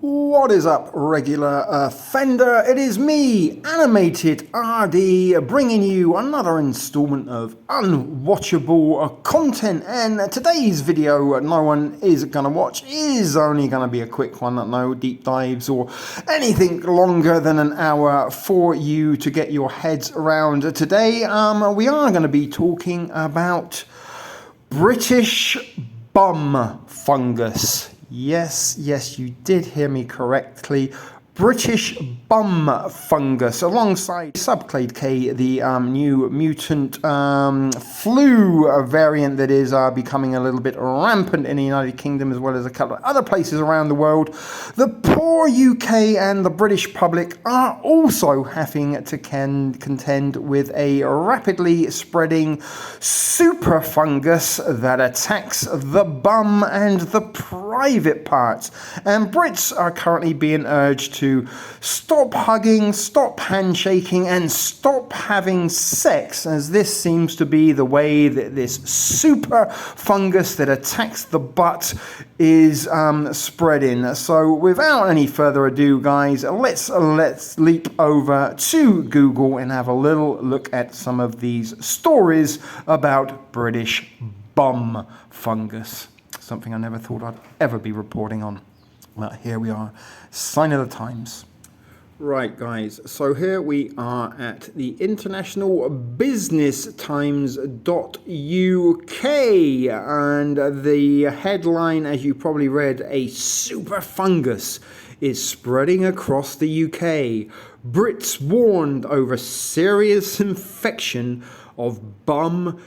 What is up, regular offender? It is me, Animated RD, bringing you another installment of unwatchable content. And today's video, no one is gonna watch, is only gonna be a quick one. No deep dives or anything longer than an hour for you to get your heads around. Today, we are gonna be talking about British bum fungus. Yes, you did hear me correctly. British bum fungus, alongside subclade K, the new mutant flu variant that is becoming a little bit rampant in the United Kingdom, as well as a couple of other places around the world. The poor UK and the British public are also having to contend with a rapidly spreading super fungus that attacks the bum and the private parts. And Brits are currently being urged to stop hugging, stop handshaking, and stop having sex, as this seems to be the way that this super fungus that attacks the butt is spreading. So without any further ado, guys, let's leap over to Google and have a little look at some of these stories about British bum fungus. Something I never thought I'd ever be reporting on. Well, here we are. Sign of the times. Right, guys. So here we are at the International Business Times.uk, and the headline, as you probably read, a super fungus is spreading across the UK. Brits warned over serious infection of bum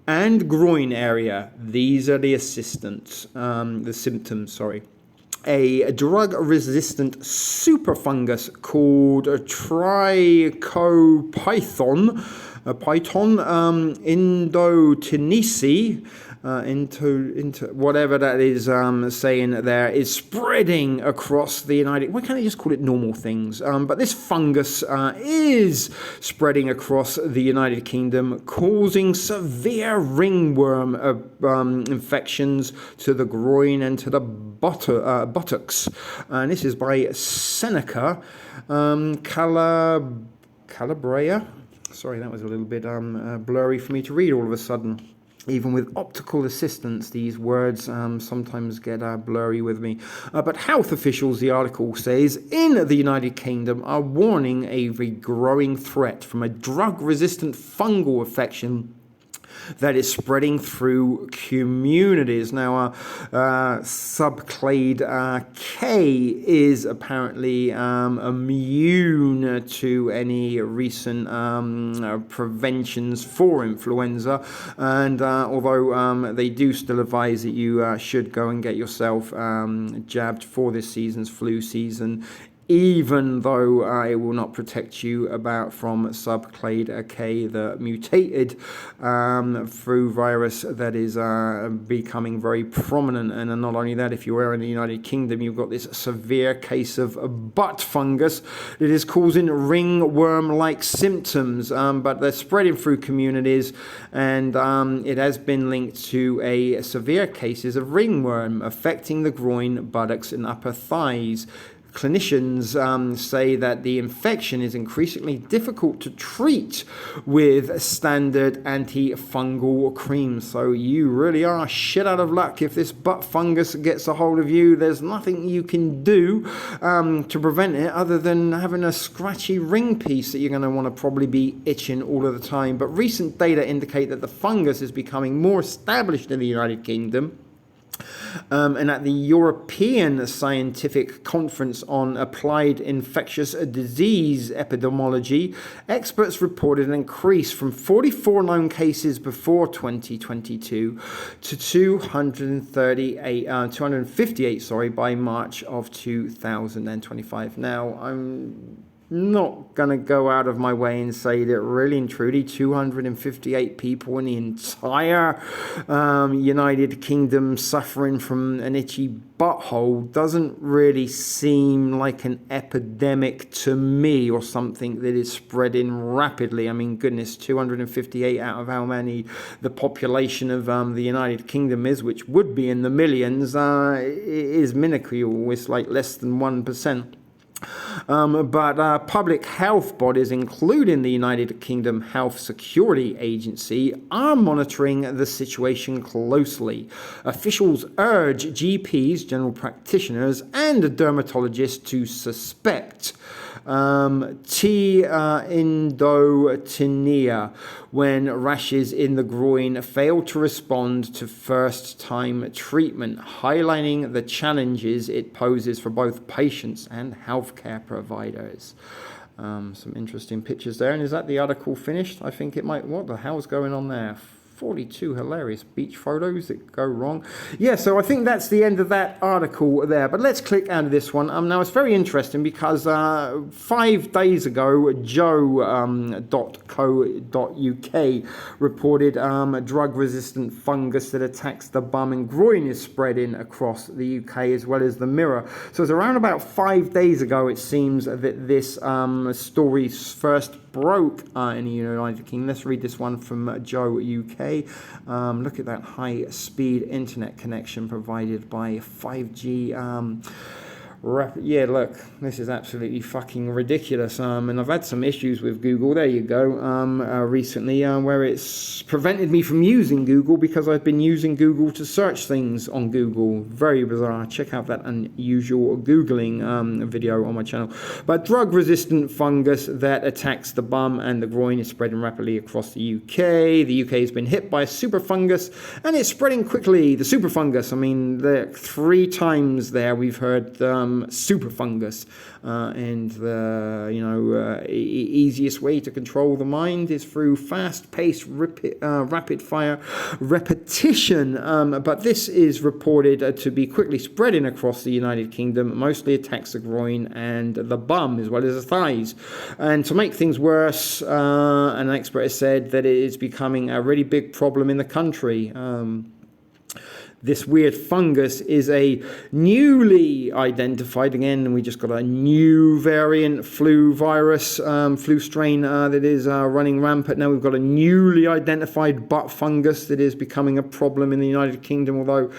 and groin area. These are the symptoms. A drug-resistant superfungus called Trichopython indotenese, into whatever that is saying there, is spreading across the United. Why can't I just call it normal things? But this fungus is spreading across the United Kingdom, causing severe ringworm infections to the groin and to the buttocks. And this is by Seneca Calabria. Sorry, that was a little bit blurry for me to read all of a sudden. Even with optical assistance, these words sometimes get blurry with me. But health officials, the article says, in the United Kingdom are warning a growing threat from a drug-resistant fungal infection that is spreading through communities. Now, subclade K is apparently immune to any recent preventions for influenza, and although they do still advise that you should go and get yourself jabbed for this season's flu season, even though it will not protect you from subclade K, the mutated flu virus that is becoming very prominent. And not only that, if you are in the United Kingdom, you've got this severe case of butt fungus that is causing ringworm-like symptoms, but they're spreading through communities, and it has been linked to a severe cases of ringworm affecting the groin, buttocks, and upper thighs. Clinicians say that the infection is increasingly difficult to treat with standard antifungal creams. So you really are shit out of luck if this butt fungus gets a hold of you. There's nothing you can do to prevent it other than having a scratchy ring piece that you're going to want to probably be itching all of the time. But recent data indicate that the fungus is becoming more established in the United Kingdom. And at the European Scientific Conference on Applied Infectious Disease Epidemiology, experts reported an increase from 44 known cases before 2022 to 258 by March of 2025. Now, I'm not going to go out of my way and say that really and truly 258 people in the entire United Kingdom suffering from an itchy butthole doesn't really seem like an epidemic to me, or something that is spreading rapidly. I mean, goodness, 258 out of how many the population of the United Kingdom is, which would be in the millions, is minuscule. It's like less than 1%. But public health bodies, including the United Kingdom Health Security Agency, are monitoring the situation closely. Officials urge GPs, general practitioners, and dermatologists to suspect T. Indotinea when rashes in the groin fail to respond to first-time treatment, highlighting the challenges it poses for both patients and healthcare providers. Some interesting pictures there. And is that the article finished? I think it might. What the hell's going on there? 42 hilarious beach photos that go wrong. Yeah, so I think that's the end of that article there. But let's click out of this one. Now, it's very interesting because 5 days ago, Joe.co.uk reported a drug-resistant fungus that attacks the bum and groin is spreading across the UK as well as the Mirror. So it's around about 5 days ago, it seems, that this story first broke in the United Kingdom. Let's read this one from Joe UK. Look at that high-speed internet connection provided by 5G. Yeah, look, this is absolutely fucking ridiculous. And I've had some issues with Google. There you go. Recently, where it's prevented me from using Google because I've been using Google to search things on Google. Very bizarre. Check out that unusual Googling video on my channel. But drug-resistant fungus that attacks the bum and the groin is spreading rapidly across the UK. The UK has been hit by a super fungus, and it's spreading quickly. The super fungus. I mean, 3 times there we've heard super fungus, and the easiest way to control the mind is through fast-paced, rapid-fire repetition. But this is reported to be quickly spreading across the United Kingdom. Mostly attacks the groin and the bum as well as the thighs. And to make things worse, an expert has said that it is becoming a really big problem in the country. This weird fungus is a newly identified, again, we just got a new variant flu virus, flu strain that is running rampant. Now we've got a newly identified butt fungus that is becoming a problem in the United Kingdom, although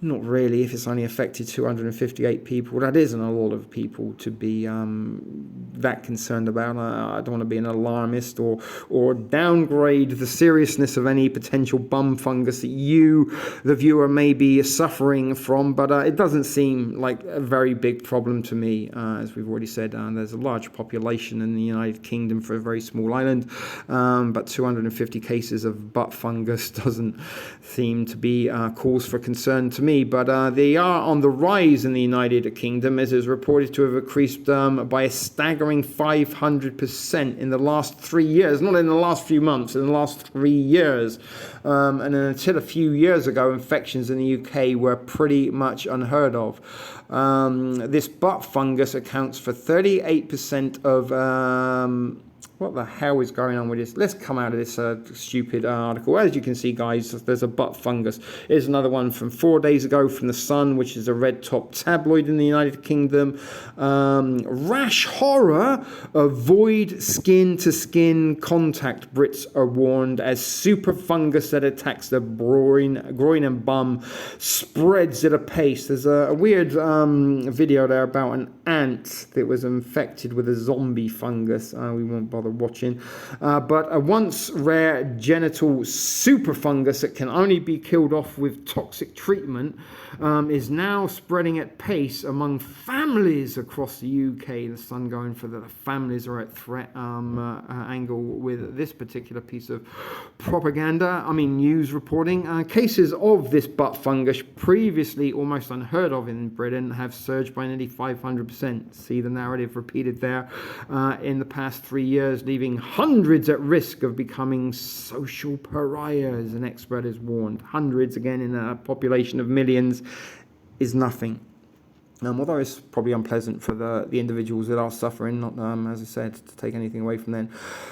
not really. If it's only affected 258 people, that isn't a lot of people to be that concerned about. I don't want to be an alarmist or downgrade the seriousness of any potential bum fungus that you, the viewer, may be suffering from, but it doesn't seem like a very big problem to me. As we've already said, there's a large population in the United Kingdom for a very small island, but 250 cases of butt fungus doesn't seem to be cause for concern to me. But they are on the rise in the United Kingdom, as is reported to have increased by a staggering 500% in the last 3 years. Not in the last few months, in the last 3 years. And until a few years ago, infections in the UK were pretty much unheard of. This butt fungus accounts for 38% of... what the hell is going on with this? Let's come out of this stupid article. As you can see, guys, there's a butt fungus. Here's another one from 4 days ago from The Sun, which is a red-top tabloid in the United Kingdom. Rash horror, avoid skin-to-skin contact, Brits are warned, as super fungus that attacks the groin and bum spreads at a pace. There's a weird video there about an ant that was infected with a zombie fungus. We won't bother watching, but a once rare genital super fungus that can only be killed off with toxic treatment is now spreading at pace among families across the UK. The Sun going for the families are at threat angle with this particular piece of propaganda. I mean, news reporting. Cases of this butt fungus, previously almost unheard of in Britain, have surged by nearly 500%. See the narrative repeated there in the past 3 years, leaving hundreds at risk of becoming social pariahs, an expert has warned. Hundreds, again, in a population of millions, is nothing. Although it's probably unpleasant for the individuals that are suffering, not, as I said, to take anything away from them.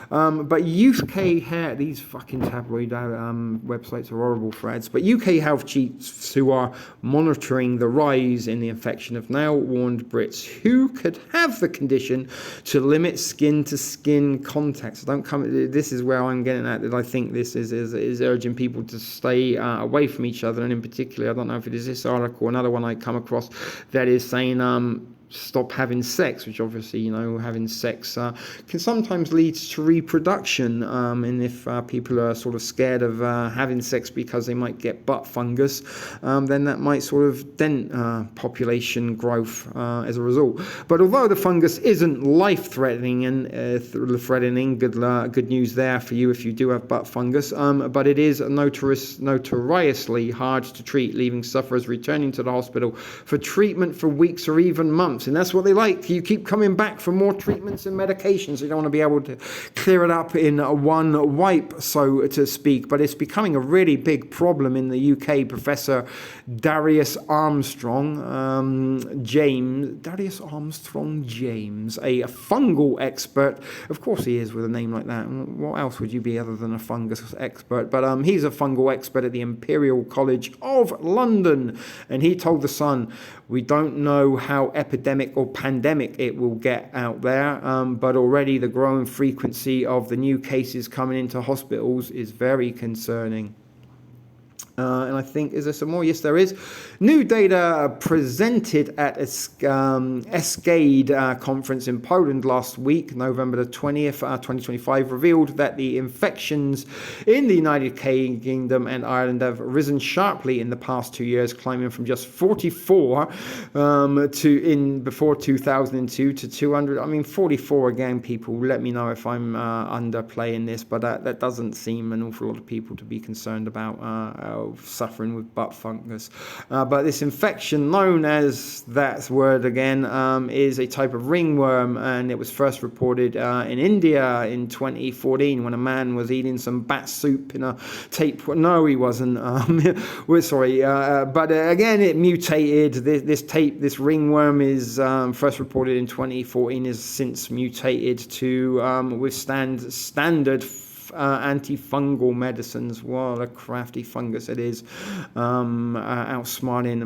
But UK hair, these fucking tabloid websites are horrible for ads, but UK health chiefs who are monitoring the rise in the infection have now warned Brits who could have the condition to limit skin-to-skin contact. So don't come, this is where I'm getting at, that I think this is urging people to stay away from each other, and in particular, I don't know if it is this article or another one I come across that is saying stop having sex, which obviously, having sex can sometimes lead to reproduction, and if people are sort of scared of having sex because they might get butt fungus, then that might sort of dent population growth as a result. But although the fungus isn't life-threatening, good news there for you if you do have butt fungus, but it is notoriously hard to treat, leaving sufferers returning to the hospital for treatment for weeks or even months. And that's what they like. You keep coming back for more treatments and medications. You don't want to be able to clear it up in one wipe, so to speak. But it's becoming a really big problem in the UK. Professor Darius Armstrong James, a fungal expert. Of course he is with a name like that. What else would you be other than a fungus expert? But he's a fungal expert at the Imperial College of London. And he told The Sun, "We don't know how epidemic or pandemic it will get out there, but already the growing frequency of the new cases coming into hospitals is very concerning." And I think, is there some more? Yes, there is. New data presented at ESCADE conference in Poland last week, November the 20th, 2025, revealed that the infections in the United Kingdom and Ireland have risen sharply in the past 2 years, climbing from just 44 before 2002 to 200. I mean, 44 again, people. Let me know if I'm underplaying this, but that doesn't seem an awful lot of people to be concerned about suffering with butt fungus. But this infection, known as that word again, is a type of ringworm, and it was first reported in India in 2014 when a man was eating some bat soup in a tape. No, he wasn't. We're sorry. But again, it mutated. This ringworm is first reported in 2014, is since mutated to withstand standard antifungal medicines. What a crafty fungus it is, outsmarting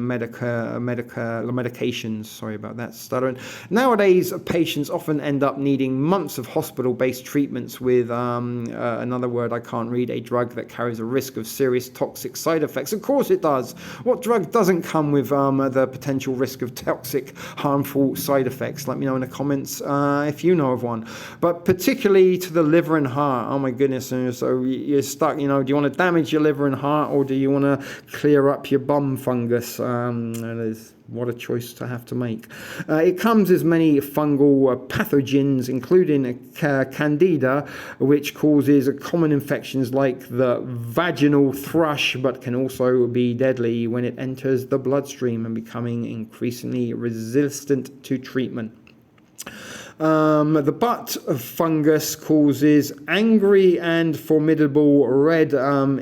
medications. Sorry about that stuttering. Nowadays, patients often end up needing months of hospital-based treatments with another word I can't read, a drug that carries a risk of serious toxic side effects. Of course it does. What drug doesn't come with the potential risk of toxic, harmful side effects? Let me know in the comments if you know of one. But particularly to the liver and heart. Oh my goodness. So you're stuck, do you want to damage your liver and heart, or do you want to clear up your bum fungus? What a choice to have to make. It comes as many fungal pathogens, including candida, which causes common infections like the vaginal thrush, but can also be deadly when it enters the bloodstream and becoming increasingly resistant to treatment. The butt fungus causes angry and formidable red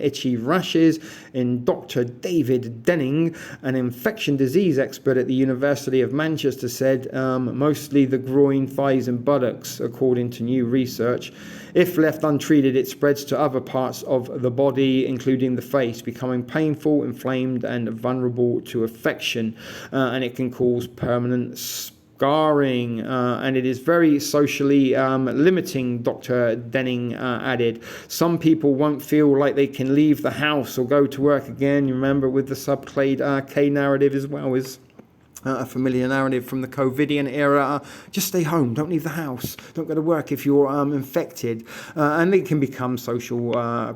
itchy rashes. In Dr. David Denning, an infection disease expert at the University of Manchester, said mostly the groin, thighs and buttocks, according to new research. If left untreated, it spreads to other parts of the body, including the face, becoming painful, inflamed and vulnerable to infection, and it can cause permanent scarring, and it is very socially limiting, Dr. Denning added. Some people won't feel like they can leave the house or go to work again. You remember with the subclade K narrative as well as a familiar narrative from the COVIDian era. Just stay home, don't leave the house, don't go to work if you're infected. And they can become social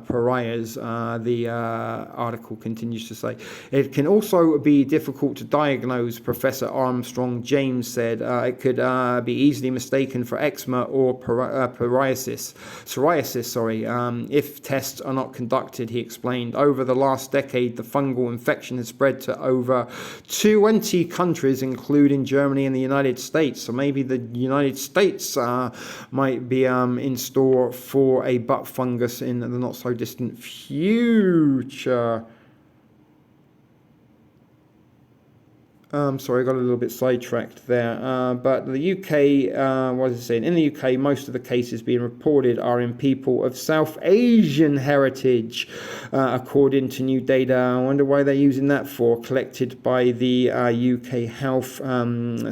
pariahs, the article continues to say. It can also be difficult to diagnose, Professor Armstrong James said. It could be easily mistaken for eczema or psoriasis, if tests are not conducted, he explained. Over the last decade, the fungal infection has spread to over 20 countries, including Germany and the United States. So maybe the United States might be in store for a butt fungus in the not so distant future. Sorry, I got a little bit sidetracked there. But the UK, what is it saying? In the UK, most of the cases being reported are in people of South Asian heritage, according to new data. I wonder why they're using that for, collected by the UK Health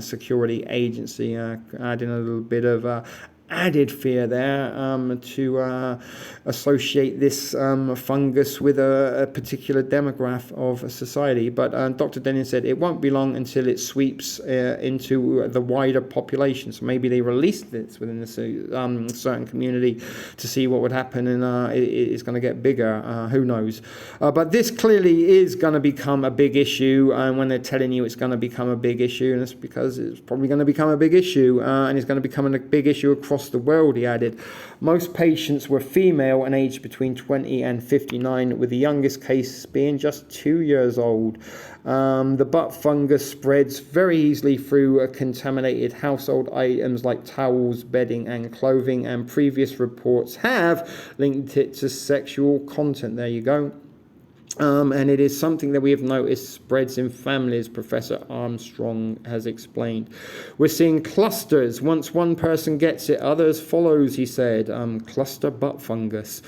Security Agency, adding a little bit of added fear there to associate this fungus with a particular demographic of society. But Dr. Denning said it won't be long until it sweeps into the wider population. So maybe they released this within a certain community to see what would happen, and it's going to get bigger. Who knows? But this clearly is going to become a big issue, and when they're telling you it's going to become a big issue, and it's because it's probably going to become a big issue, and it's going to become a big issue across the world, he added. Most patients were female and aged between 20 and 59, with the youngest case being just 2 years old. The butt fungus spreads very easily through contaminated household items like towels, bedding and clothing, and previous reports have linked it to sexual content. There you go. And it is something that we have noticed spreads in families, Professor Armstrong has explained. We're seeing clusters. Once one person gets it, others follows, he said. Cluster butt fungus.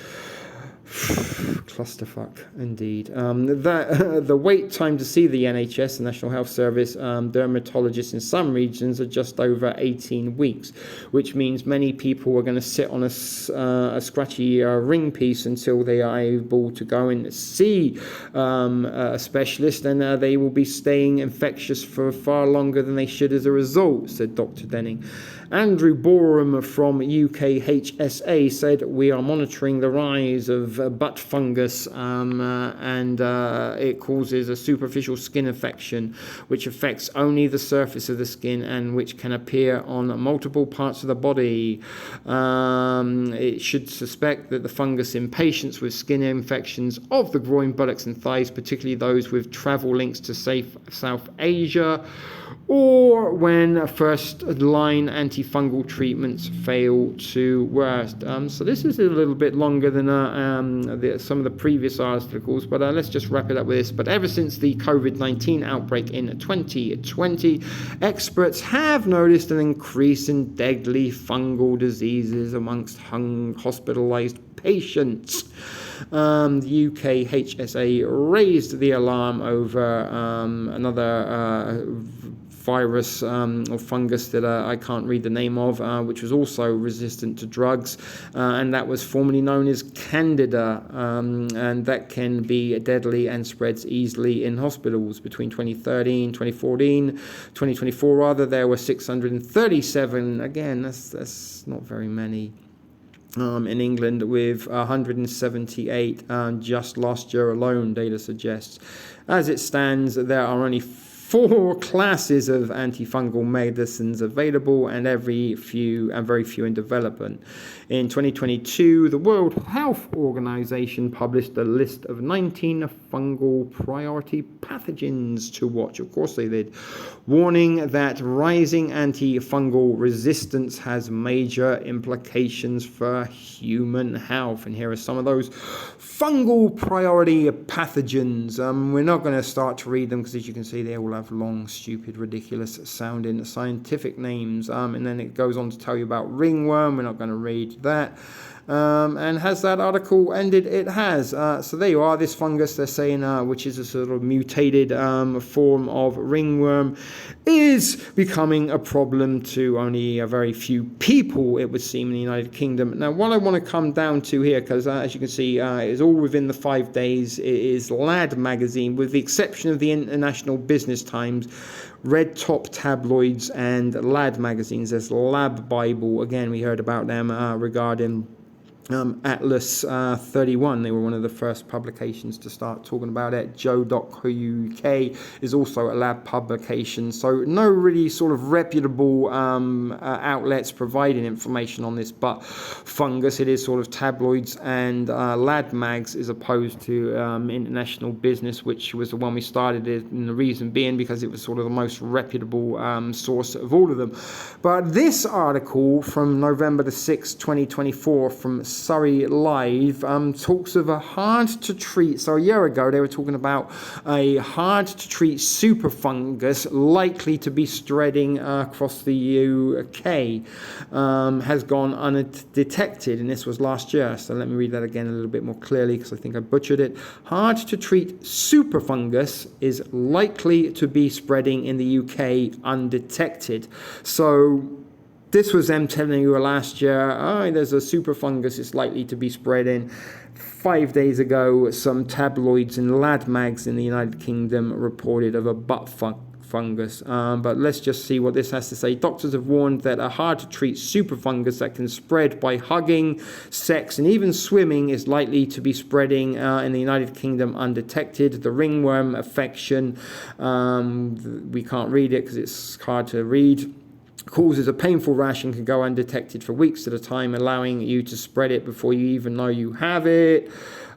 Clusterfuck, indeed. The wait time to see the NHS, the National Health Service, dermatologists in some regions are just over 18 weeks, which means many people are going to sit on a scratchy ring piece until they are able to go and see a specialist, and they will be staying infectious for far longer than they should as a result, said Dr. Denning. Andrew Boreham from UKHSA said, we are monitoring the rise of butt fungus and it causes a superficial skin infection which affects only the surface of the skin and which can appear on multiple parts of the body. It should suspect that the fungus in patients with skin infections of the groin, buttocks and thighs, particularly those with travel links to South Asia, or when first-line antifungal treatments fail to work. So this is a little bit longer than some of the previous articles, but let's just wrap it up with this. But ever since the COVID-19 outbreak in 2020, experts have noticed an increase in deadly fungal diseases amongst hospitalized patients. The UKHSA raised the alarm over another virus or fungus that I can't read the name of, which was also resistant to drugs, and that was formerly known as Candida, and that can be deadly and spreads easily in hospitals. Between 2024 rather, there were 637. Again, that's not very many. In England, with 178 just last year alone, data suggests. As it stands, there are only 4 classes of antifungal medicines available, and very few in development. In 2022, the World Health Organization published a list of 19 fungal priority pathogens to watch. Of course they did, warning that rising antifungal resistance has major implications for human health. And here are some of those fungal priority pathogens. We're not going to start to read them because, as you can see, they all have long, stupid, ridiculous sounding scientific names. And then it goes on to tell you about ringworm. We're not going to read that. And has that article ended? It has. So there you are. This fungus, they're saying, which is a sort of mutated form of ringworm, is becoming a problem to only a very few people, it would seem, in the United Kingdom. Now, what I want to come down to here, because as you can see, it is all within the 5 days. It is Lad magazine, with the exception of the International Business Times, Red Top tabloids, and Lad magazines. There's Lab Bible. Again, we heard about them regarding Atlas 31. They were one of the first publications to start talking about it. Joe.co.uk is also a lab publication. So no really sort of reputable outlets providing information on this but fungus. It is sort of tabloids and lad mags, as opposed to International Business, which was the one we started it, and the reason being because it was sort of the most reputable source of all of them. But this article from November the 6th, 2024 from Surrey Live talks of a hard to treat. So a year ago they were talking about a hard to treat super fungus likely to be spreading across the UK, has gone undetected, and this was last year. So let me read that again a little bit more clearly because I think I butchered it. Hard to treat super fungus is likely to be spreading in the UK undetected. So this was them telling you last year, oh, there's a super fungus, it's likely to be spreading. 5 days ago, some tabloids and lad mags in the United Kingdom reported of a butt fungus. But let's just see what this has to say. Doctors have warned that a hard to treat super fungus that can spread by hugging, sex, and even swimming is likely to be spreading in the United Kingdom undetected. The ringworm infection, we can't read it because it's hard to read, causes a painful rash and can go undetected for weeks at a time, allowing you to spread it before you even know you have it.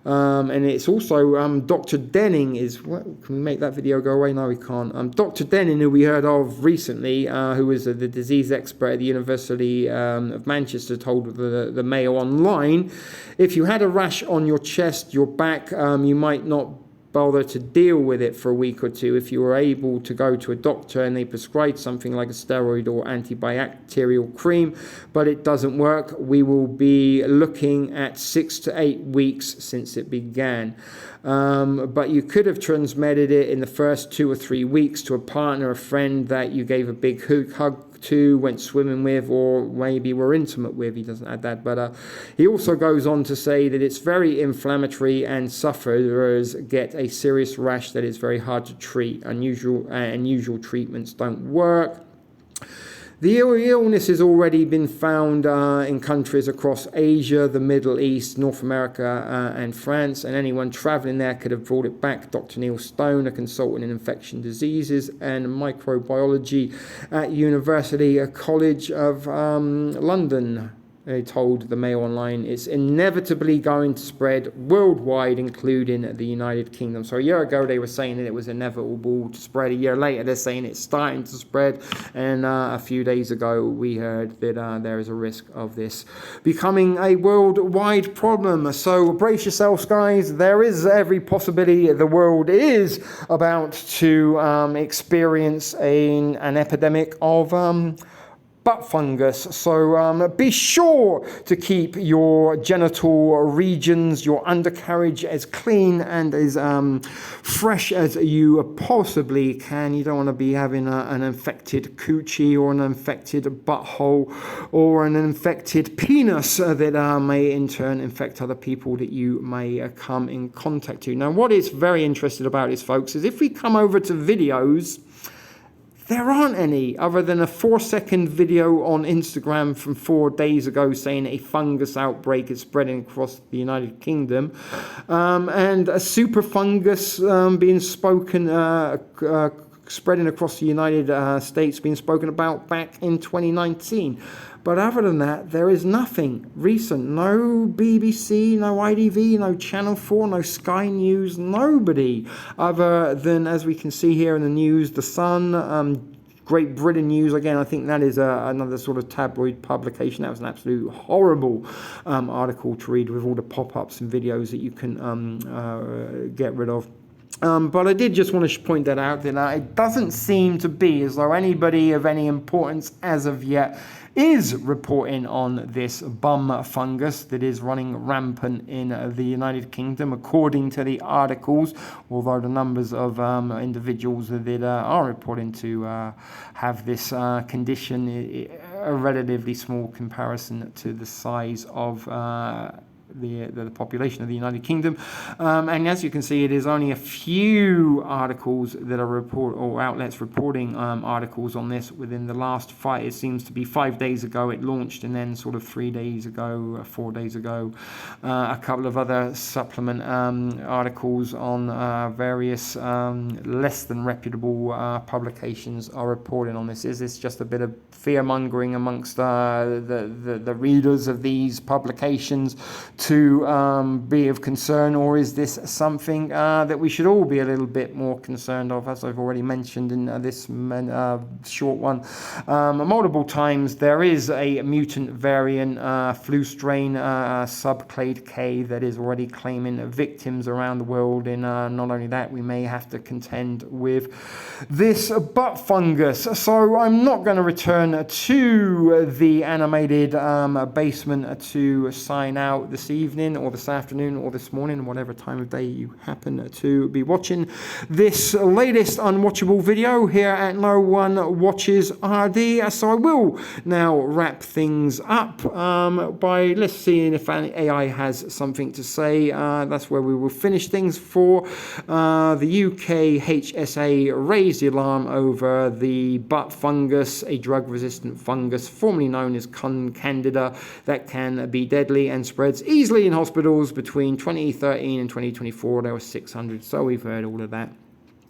And it's also Dr. Denning is, what, can we make that video go away? No, we can't. Dr. Denning, who we heard of recently, who was the disease expert at the University of Manchester, told the Mail Online, if you had a rash on your chest, your back, you might not bother to deal with it for a week or two. If you were able to go to a doctor and they prescribed something like a steroid or antibacterial cream, but it doesn't work, we will be looking at 6 to 8 weeks since it began. But you could have transmitted it in the first 2 or 3 weeks to a partner, a friend that you gave a big hug to, went swimming with, or maybe were intimate with. He doesn't add that, but he also goes on to say that it's very inflammatory and sufferers get a serious rash that is very hard to treat. Unusual treatments don't work. The illness has already been found in countries across Asia, the Middle East, North America, and France, and anyone travelling there could have brought it back. Dr. Neil Stone, a consultant in infection diseases and microbiology at University College of London, told the Mail Online, it's inevitably going to spread worldwide, including the United Kingdom. So a year ago they were saying that it was inevitable to spread. A year later they're saying it's starting to spread, and a few days ago we heard that there is a risk of this becoming a worldwide problem. So brace yourselves, guys. There is every possibility the world is about to experience an epidemic of butt fungus. So be sure to keep your genital regions, your undercarriage, as clean and as fresh as you possibly can. You don't want to be having an infected coochie or an infected butthole or an infected penis that may in turn infect other people that you may come in contact with. Now, what is very interesting about this, folks, is if we come over to videos, there aren't any other than a 4-second video on Instagram from 4 days ago saying a fungus outbreak is spreading across the United Kingdom, and a super fungus being spoken, spreading across the United States, being spoken about back in 2019. But other than that, there is nothing recent. No BBC, no ITV, no Channel 4, no Sky News, nobody. Other than, as we can see here in the news, The Sun, Great Britain News. Again, I think that is another sort of tabloid publication. That was an absolute horrible article to read, with all the pop-ups and videos that you can get rid of. But I did just want to point that out, that it doesn't seem to be as though anybody of any importance as of yet is reporting on this bum fungus that is running rampant in the United Kingdom, according to the articles, although the numbers of individuals that are reporting to have this condition a relatively small comparison to the size of the population of the United Kingdom, and as you can see, it is only a few articles that are outlets reporting articles on this within the last 5. It seems to be 5 days ago it launched, and then sort of 3 days ago, 4 days ago, a couple of other supplement articles on various less than reputable publications are reporting on this. Is this just a bit of fear mongering amongst the readers of these publications to be of concern, or is this something that we should all be a little bit more concerned of? As I've already mentioned in this short one multiple times, there is a mutant variant flu strain subclade K that is already claiming victims around the world, and not only that, we may have to contend with this butt fungus. So I'm not going to return to the animated basement to sign out this evening or this afternoon or this morning, whatever time of day you happen to be watching this latest unwatchable video here at NoOneWatchesArDee. So I will now wrap things up by let's see if AI has something to say. That's where we will finish things for the UK HSA raised the alarm over the butt fungus, a drug-resistant fungus formerly known as Candida, that can be deadly and spreads easily in hospitals. Between 2013 and 2024 there were 600, so we've heard all of that.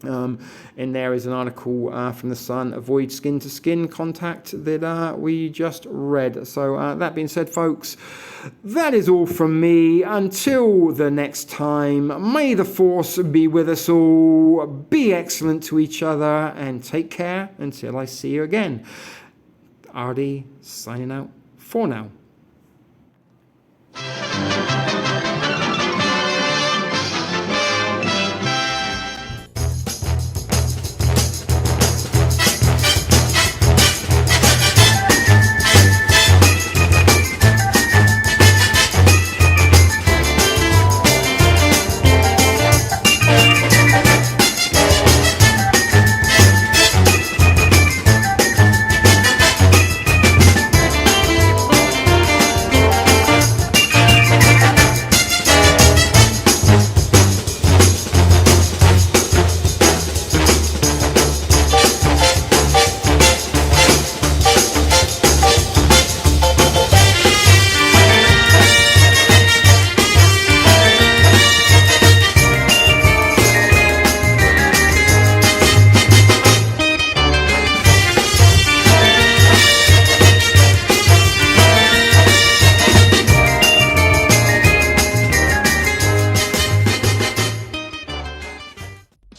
And there is an article from The Sun, avoid skin-to-skin contact, that we just read. So that being said, folks, that is all from me. Until the next time, may the force be with us all, be excellent to each other, and take care until I see you again. RD signing out for now.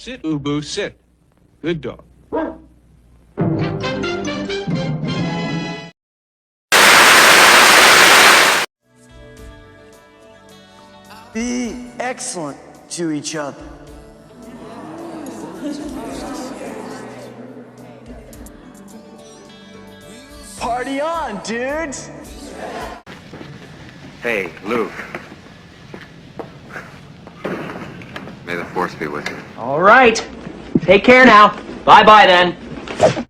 Sit, Ubu, sit. Good dog. Be excellent to each other. Party on, dudes! Hey, Luke. May the force be with you. All right. Take care now. Bye-bye then.